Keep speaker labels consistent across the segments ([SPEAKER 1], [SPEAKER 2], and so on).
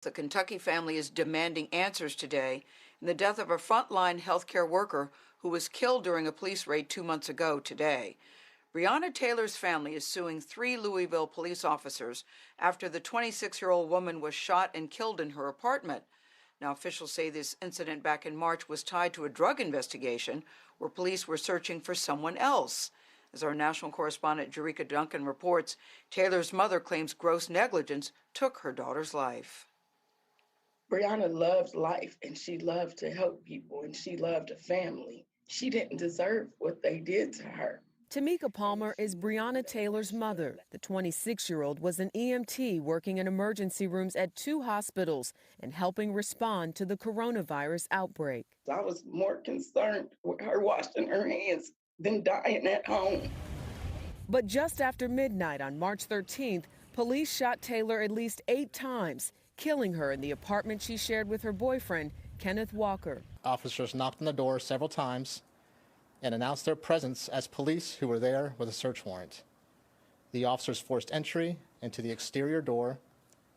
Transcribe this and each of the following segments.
[SPEAKER 1] The Kentucky family is demanding answers today in the death of a frontline healthcare worker who was killed during a police raid 2 months ago today. Breonna Taylor's family is suing 3 Louisville police officers after the 26-year-old woman was shot and killed in her apartment. Now, officials say this incident back in March was tied to a drug investigation where police were searching for someone else. As our national correspondent Jerika Duncan reports, Taylor's mother claims gross negligence took her daughter's life.
[SPEAKER 2] Breonna loved life, and she loved to help people, and she loved a family. She didn't deserve what they did to her.
[SPEAKER 3] Tamika Palmer is Breonna Taylor's mother. The 26-year-old was an EMT working in emergency rooms at 2 hospitals and helping respond to the coronavirus outbreak.
[SPEAKER 2] I was more concerned with her washing her hands than dying at home.
[SPEAKER 3] But just after midnight on March 13th, police shot Taylor at least 8 times, killing her in the apartment she shared with her boyfriend, Kenneth Walker.
[SPEAKER 4] Officers knocked on the door several times and announced their presence as police who were there with a search warrant. The officers forced entry into the exterior door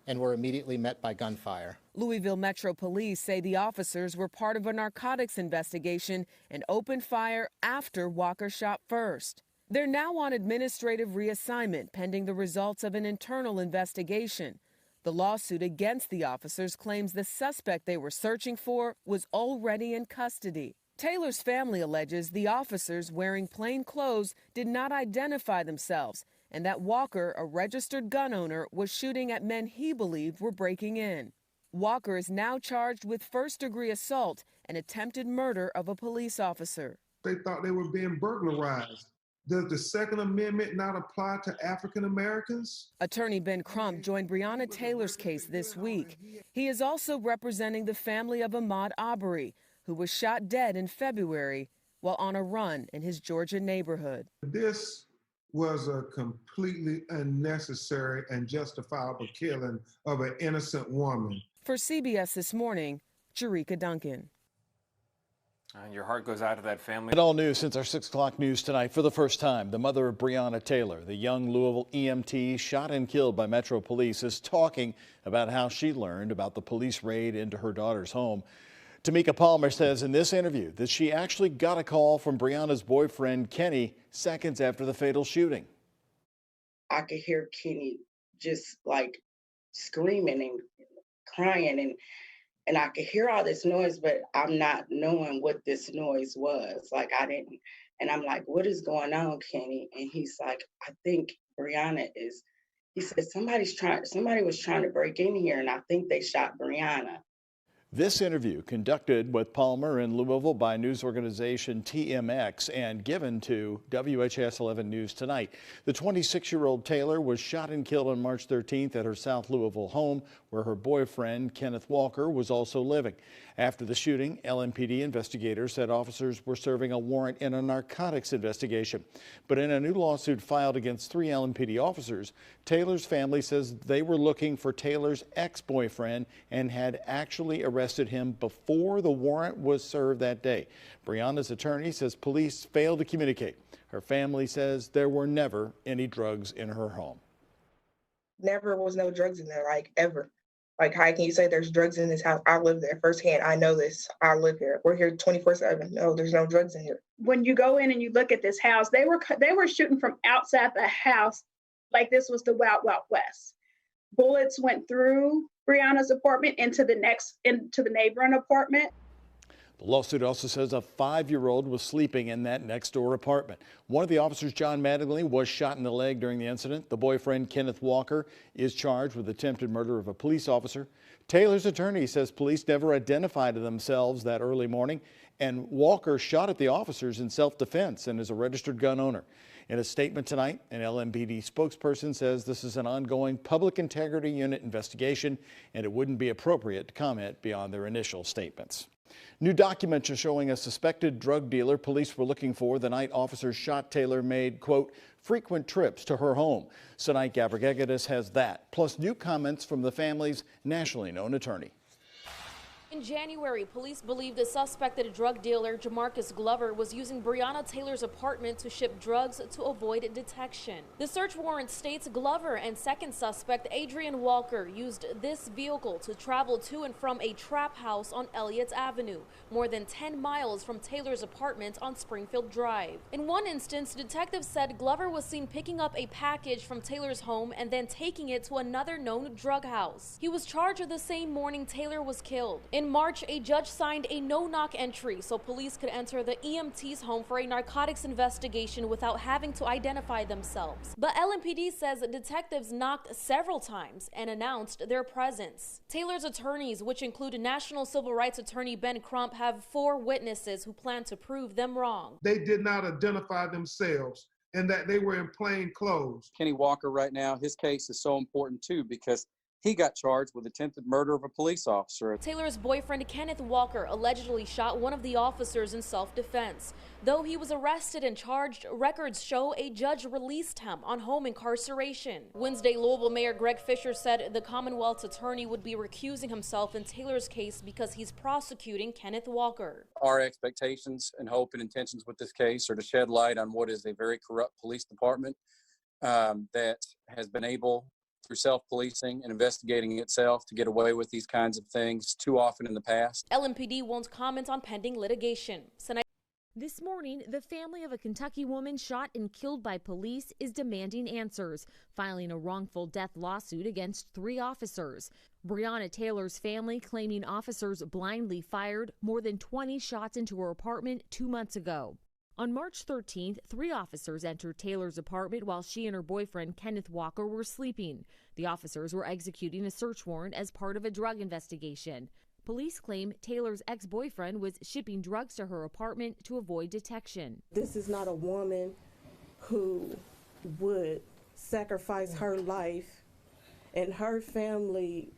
[SPEAKER 4] and were immediately met by gunfire.
[SPEAKER 3] Louisville Metro Police say the officers were part of a narcotics investigation and opened fire after Walker shot first. They're now on administrative reassignment pending the results of an internal investigation. The lawsuit against the officers claims the suspect they were searching for was already in custody. Taylor's family alleges the officers wearing plain clothes did not identify themselves and that Walker, a registered gun owner, was shooting at men he believed were breaking in. Walker is now charged with first-degree assault and attempted murder of a police officer.
[SPEAKER 5] They thought they were being burglarized. Does the Second Amendment not apply to African Americans?
[SPEAKER 3] Attorney Ben Crump joined Breonna Taylor's case this week. He is also representing the family of Ahmaud Arbery, who was shot dead in February while on a run in his Georgia neighborhood.
[SPEAKER 5] This was a completely unnecessary and justifiable killing of an innocent woman.
[SPEAKER 3] For CBS This Morning, Jerika Duncan.
[SPEAKER 6] Your heart goes out to that family.
[SPEAKER 7] And all news since our 6 o'clock news tonight. For the first time, the mother of Breonna Taylor, the young Louisville EMT shot and killed by Metro Police, is talking about how she learned about the police raid into her daughter's home. Tamika Palmer says in this interview that she actually got a call from Breonna's boyfriend, Kenny, seconds after the fatal shooting.
[SPEAKER 2] I could hear Kenny just like screaming and crying, and I could hear all this noise, but I'm not knowing what this noise was. Like I didn't, and I'm like, what is going on, Kenny? And he's like, I think Breonna is, he said, somebody was trying to break in here, and I think they shot Breonna.
[SPEAKER 7] This interview, conducted with Palmer in Louisville by news organization TMX and given to WHAS 11 News Tonight. The 26-year-old Taylor was shot and killed on March 13th at her South Louisville home, where her boyfriend, Kenneth Walker, was also living. After the shooting, LMPD investigators said officers were serving a warrant in a narcotics investigation. But in a new lawsuit filed against 3 LMPD officers, Taylor's family says they were looking for Taylor's ex-boyfriend and had actually arrested him before the warrant was served that day. Breonna's attorney says police failed to communicate. Her family says there were never any drugs in her home.
[SPEAKER 8] Never was no drugs in there, like ever. Like, how can you say there's drugs in this house? I live there firsthand. I know this. I live here. We're here 24/7. No, there's no drugs in here.
[SPEAKER 9] When you go in and you look at this house, they were shooting from outside the house like this was the Wild Wild West. Bullets went through Breonna's apartment into the neighboring apartment.
[SPEAKER 7] The lawsuit also says a 5-year-old was sleeping in that next door apartment. One of the officers, John Mattingly, was shot in the leg during the incident. The boyfriend, Kenneth Walker, is charged with attempted murder of a police officer. Taylor's attorney says police never identified themselves that early morning, and Walker shot at the officers in self-defense and is a registered gun owner. In a statement tonight, an LMPD spokesperson says this is an ongoing Public Integrity Unit investigation and it wouldn't be appropriate to comment beyond their initial statements. New documents are showing a suspected drug dealer police were looking for the night officers shot Taylor made, quote, frequent trips to her home. Tonight, Gabrigagadis has that, plus new comments from the family's nationally known attorney.
[SPEAKER 10] In January, police believe the suspected drug dealer, Jamarcus Glover, was using Breonna Taylor's apartment to ship drugs to avoid detection. The search warrant states Glover and second suspect, Adrian Walker, used this vehicle to travel to and from a trap house on Elliott Avenue, more than 10 miles from Taylor's apartment on Springfield Drive. In one instance, detectives said Glover was seen picking up a package from Taylor's home and then taking it to another known drug house. He was charged the same morning Taylor was killed. In March, a judge signed a no-knock entry so police could enter the EMT's home for a narcotics investigation without having to identify themselves. But LMPD says detectives knocked several times and announced their presence. Taylor's attorneys, which include National Civil Rights Attorney Ben Crump, have 4 witnesses who plan to prove them wrong.
[SPEAKER 5] They did not identify themselves and that they were in plain clothes.
[SPEAKER 11] Kenny Walker right now, his case is so important too because he got charged with attempted murder of a police officer.
[SPEAKER 10] Taylor's boyfriend, Kenneth Walker, allegedly shot one of the officers in self-defense. Though he was arrested and charged, records show a judge released him on home incarceration. Wednesday, Louisville Mayor Greg Fisher said the Commonwealth's attorney would be recusing himself in Taylor's case because he's prosecuting Kenneth Walker.
[SPEAKER 11] Our expectations and hope and intentions with this case are to shed light on what is a very corrupt police department that has been able, through self-policing and investigating itself, to get away with these kinds of things too often in the past.
[SPEAKER 10] LMPD won't comment on pending litigation.
[SPEAKER 12] This morning, the family of a Kentucky woman shot and killed by police is demanding answers, filing a wrongful death lawsuit against 3 officers. Breonna Taylor's family claiming officers blindly fired more than 20 shots into her apartment 2 months ago. On March 13th, 3 officers entered Taylor's apartment while she and her boyfriend, Kenneth Walker, were sleeping. The officers were executing a search warrant as part of a drug investigation. Police claim Taylor's ex-boyfriend was shipping drugs to her apartment to avoid detection.
[SPEAKER 13] This is not a woman who would sacrifice her life and her family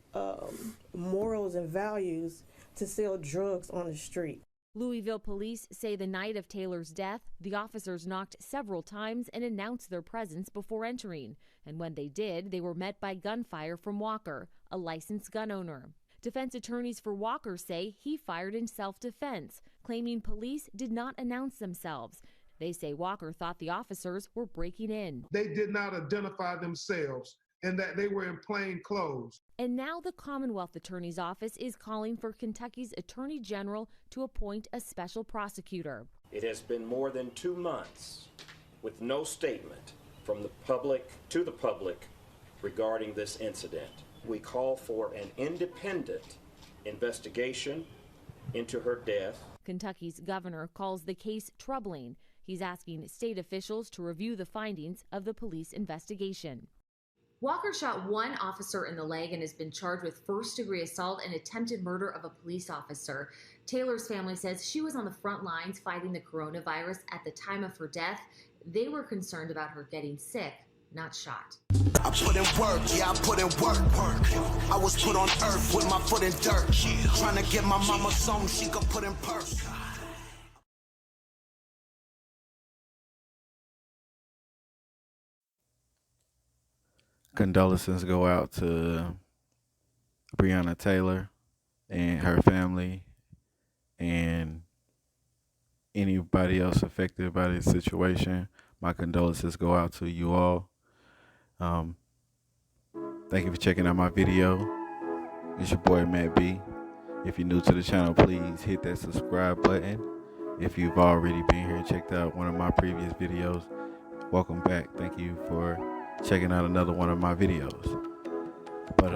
[SPEAKER 13] morals and values to sell drugs on the street.
[SPEAKER 12] Louisville police say the night of Taylor's death, the officers knocked several times and announced their presence before entering. And when they did, they were met by gunfire from Walker, a licensed gun owner. Defense attorneys for Walker say he fired in self-defense, claiming police did not announce themselves. They say Walker thought the officers were breaking in.
[SPEAKER 5] They did not identify themselves and that they were in plain clothes.
[SPEAKER 12] And now the Commonwealth Attorney's Office is calling for Kentucky's Attorney General to appoint a special prosecutor.
[SPEAKER 14] It has been more than 2 months with no statement from the public to the public regarding this incident. We call for an independent investigation into her death.
[SPEAKER 12] Kentucky's governor calls the case troubling. He's asking state officials to review the findings of the police investigation.
[SPEAKER 15] Walker shot 1 officer in the leg and has been charged with first-degree assault and attempted murder of a police officer. Taylor's family says she was on the front lines fighting the coronavirus at the time of her death. They were concerned about her getting sick, not shot.
[SPEAKER 16] I put in work, yeah, I put in work. I was put on earth with my foot in dirt, trying to get my mama something she could put in purse.
[SPEAKER 17] Condolences go out to Breonna Taylor and her family and anybody else affected by this situation. My condolences go out to you all. Thank you for checking out my video. It's your boy Matt B. If you're new to the channel, please hit that subscribe button. If you've already been here and checked out one of my previous videos, welcome back. Thank you for checking out another one of my videos. But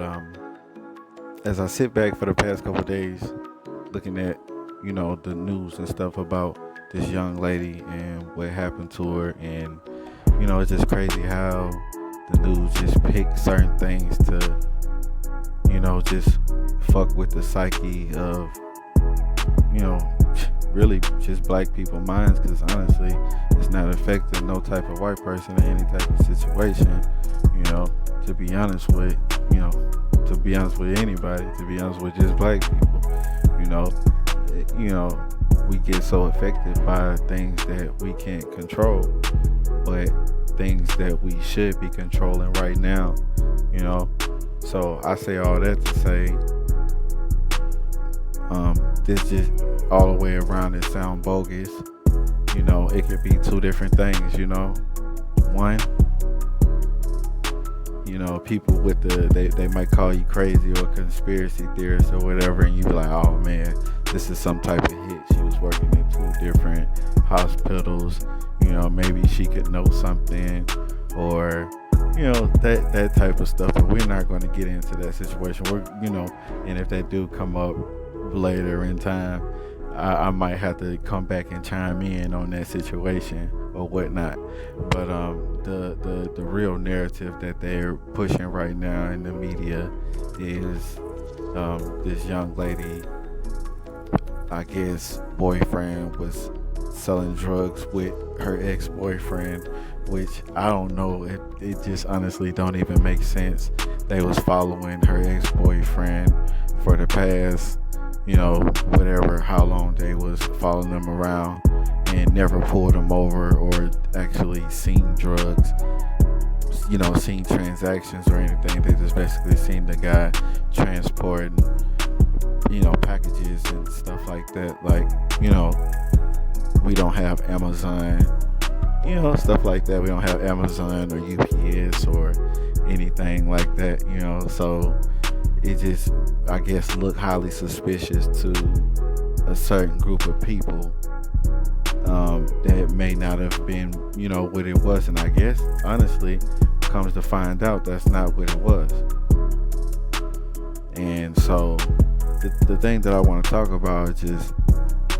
[SPEAKER 17] as I sit back for the past couple days looking at, you know, the news and stuff about this young lady and what happened to her, and you know, it's just crazy how the news just pick certain things to, you know, just fuck with the psyche of, you know, really just black people's minds, because honestly it's not affecting no type of white person in any type of situation, you know, to be honest with, you know, to be honest with anybody, to be honest with just black people, you know, we get so affected by things that we can't control, but things that we should be controlling right now, you know. So I say all that to say, This just all the way around it sound bogus. You know, it could be two different things, you know. One, you know, people with they might call you crazy or conspiracy theorist or whatever, and you be like, oh man, this is some type of hit. She was working in 2 different hospitals. You know, maybe she could know something, or you know, that type of stuff. But we're not going to get into that situation. We're, you know, and if that do come up later in time, I might have to come back and chime in on that situation or whatnot. But the real narrative that they're pushing right now in the media is this young lady, I guess, boyfriend was selling drugs with her ex-boyfriend, which I don't know. It just honestly don't even make sense. They was following her ex-boyfriend for the past, you know, whatever, how long they was following them around, and never pulled them over or actually seen drugs, you know, seen transactions or anything. They just basically seen the guy transporting, you know, packages and stuff like that. Like, you know, we don't have Amazon, you know, stuff like that. We don't have Amazon or UPS or anything like that, you know, so it just, I guess, look highly suspicious to a certain group of people that may not have been, you know, what it was. And I guess, honestly, comes to find out that's not what it was. And so the thing that I want to talk about is just,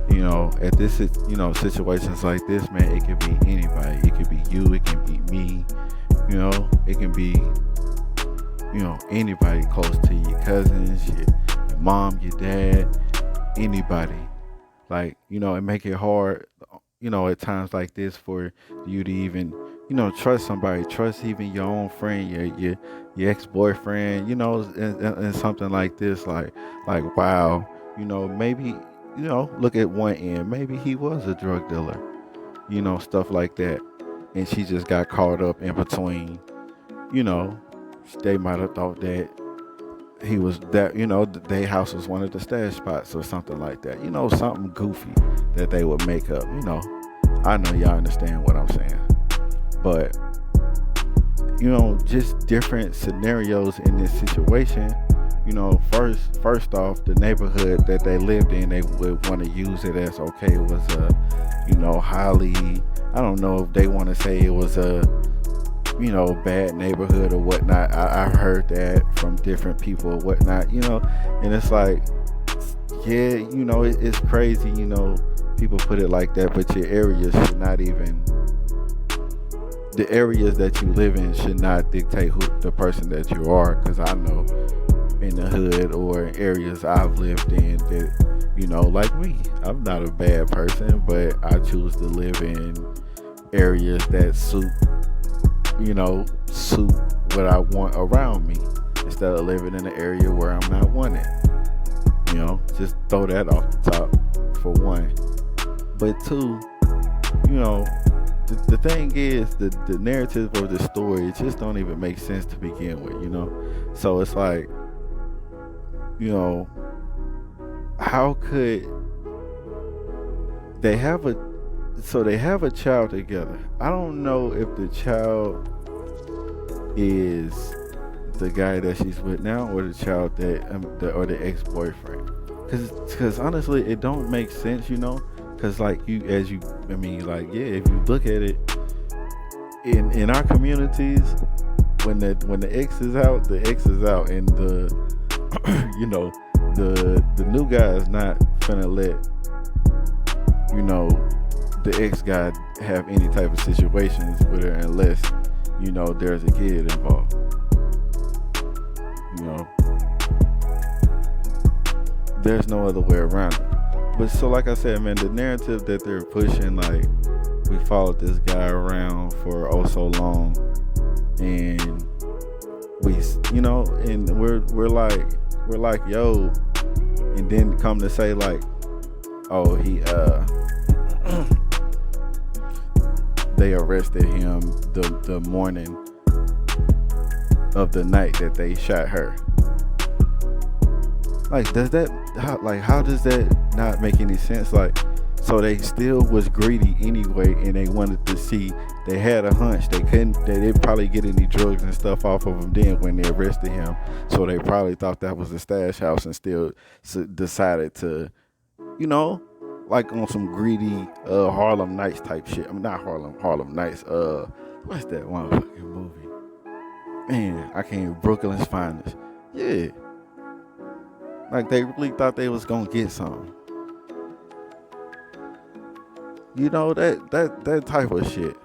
[SPEAKER 17] you know, at this, you know, situations like this, man, it could be anybody. It could be you, it can be me, you know, it can be, you know, anybody close to you, your cousins, your mom, your dad, anybody. Like, you know, it make it hard, you know, at times like this for you to even, you know, trust somebody, trust even your own friend, your ex-boyfriend, you know, and something like this, like, wow, you know, maybe, you know, look at one end, maybe he was a drug dealer, you know, stuff like that. And she just got caught up in between, you know, they might have thought that he was that, you know, their house was one of the stash spots or something like that. You know, something goofy that they would make up, you know. I know y'all understand what I'm saying. But, you know, just different scenarios in this situation. You know, first off, the neighborhood that they lived in, they would want to use it as, okay, it was a, you know, highly, I don't know if they want to say it was a, you know, bad neighborhood or whatnot. I've heard that from different people or whatnot, you know, and it's like, yeah, you know, it's crazy, you know, people put it like that, but your areas should not even, the areas that you live in should not dictate who the person that you are, because I know in the hood or areas I've lived in that, you know, like me, I'm not a bad person, but I choose to live in areas that suit what I want around me, instead of living in an area where I'm not wanted. You know, just throw that off the top for one. But two, you know, the thing is, the narrative of the story, it just don't even make sense to begin with, you know? So it's like, you know, how could they have a child together? I don't know if the child is the guy that she's with now, or the child that or the ex-boyfriend. Cause honestly, it don't make sense, you know. Cause like if you look at it in our communities, when the ex is out, the ex is out, and the you know, the new guy is not finna let, you know, the ex guy have any type of situations with her unless, you know, there's a kid involved. You know, there's no other way around it. But so, like I said, man, the narrative that they're pushing, like, we followed this guy around for oh so long, and we, you know, and we're like, yo, and then come to say like, oh, they arrested him the morning of the night that they shot her. Like, how does that not make any sense? Like, so they still was greedy anyway, and they wanted to see. They had a hunch they didn't probably get any drugs and stuff off of him then when they arrested him. So they probably thought that was a stash house and still decided to, you know, like on some greedy Harlem Nights type shit. I mean, not Harlem Nights. What's that one fucking movie? Man, I can't. Brooklyn's Finest. Yeah. Like they really thought they was gonna get something. You know, that type of shit.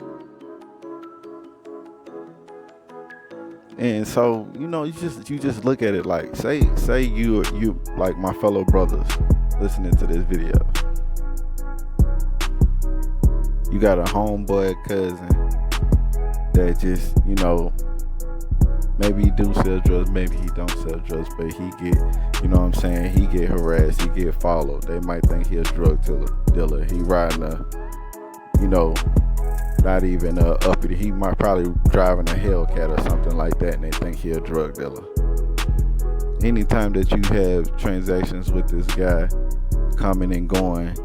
[SPEAKER 17] And so, you know, you just look at it like, say you like my fellow brothers listening to this video. You got a homeboy cousin that just, you know, maybe he do sell drugs, maybe he don't sell drugs, but he get, you know what I'm saying, he get harassed, he get followed. They might think he a drug dealer. He riding a, you know, not even a uppity. He might probably driving a Hellcat or something like that, and they think he a drug dealer. Anytime that you have transactions with this guy coming and going,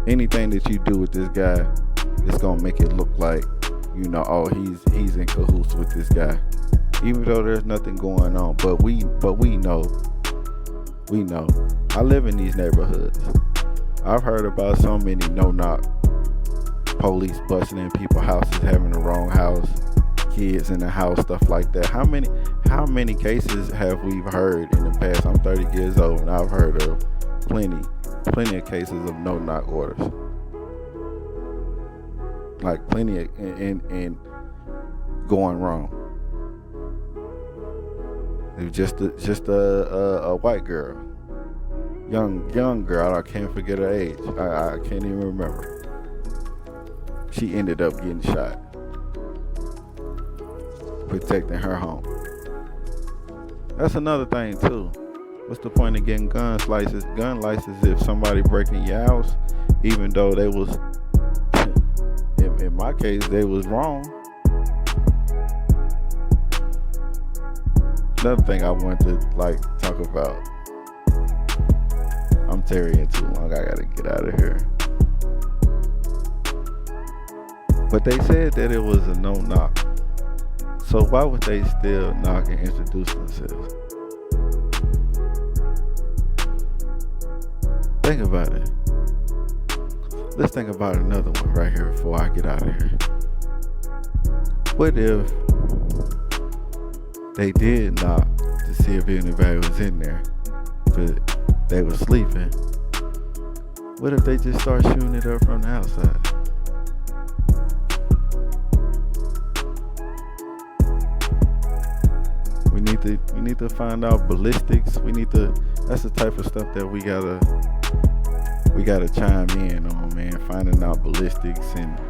[SPEAKER 17] anything that you do with this guy, it's gonna make it look like, you know, oh, he's in cahoots with this guy, even though there's nothing going on. But we know. I live in these neighborhoods. I've heard about so many no-knock police busting in people's houses, having the wrong house, kids in the house, stuff like that. How many cases have we heard in the past? I'm 30 years old and I've heard of plenty of cases of no-knock orders. Like plenty of, and going wrong. It was just a white girl, young girl. I can't forget her age. I can't even remember. She ended up getting shot, protecting her home. That's another thing too. What's the point of getting gun license if somebody breaking your house, even though they was, in my case, they was wrong. Another thing I want to talk about. I'm tarrying too long. I gotta get out of here. But they said that it was a no-knock. So why would they still knock and introduce themselves? Think about it. Let's think about another one right here before I get out of here. What if they did knock to see if anybody was in there, but they were sleeping? What if they just start shooting it up from the outside? We need to find out ballistics. That's the type of stuff that we gotta chime in on, man. Finding out ballistics and,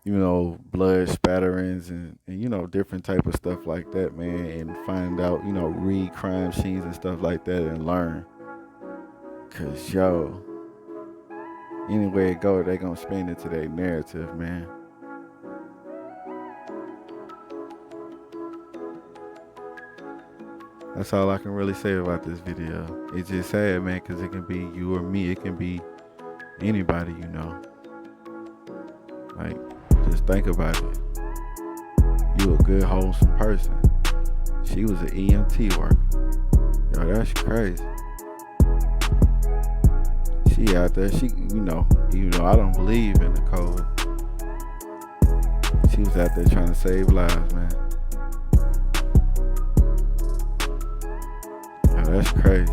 [SPEAKER 17] you know, blood spatterings and you know, different type of stuff like that, man. And find out, you know, read crime scenes and stuff like that and learn. Cause yo, anywhere it go, they gonna spin it to their narrative, man. That's all I can really say about this video. It's just sad, man, because it can be you or me. It can be anybody, you know. Like, just think about it. You a good, wholesome person. She was an EMT worker. Yo, that's crazy. She out there, you know, even though I don't believe in the code, she was out there trying to save lives, man. That's crazy.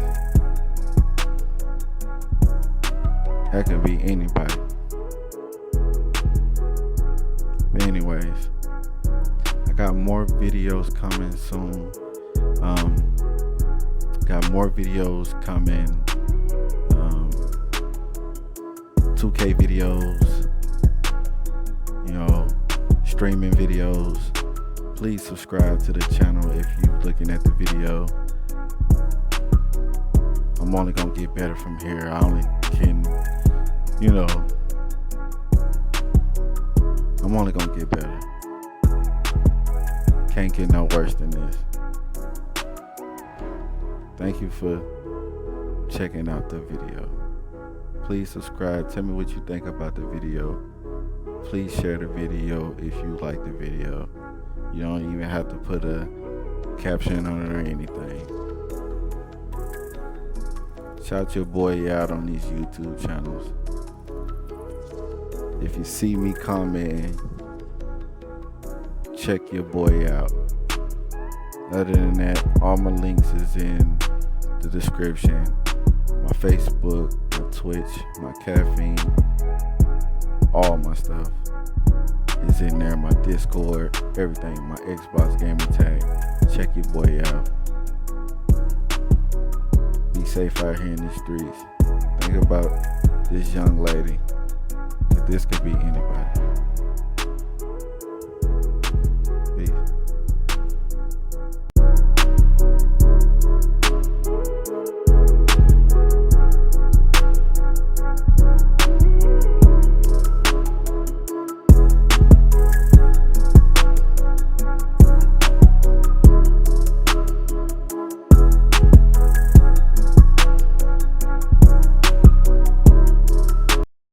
[SPEAKER 17] That could be anybody. But anyways, I got more videos coming soon. Got more videos coming. 2K videos. You know, streaming videos. Please subscribe to the channel if you're looking at the video. I'm only gonna get better from here. I only can, you know, I'm only gonna get better. Can't get no worse than this. Thank you for checking out the video. Please subscribe. Tell me what you think about the video. Please share the video if you like the video. You don't even have to put a caption on it or anything. Shout your boy out on these YouTube channels. If you see me commenting, check your boy out. Other than that, all my links is in the description. My Facebook, my Twitch, my caffeine, all my stuff is in there. My Discord, everything, my Xbox gamer tag. Check your boy out. Be safe out here in the streets. Think about this young lady, 'cause this could be anybody.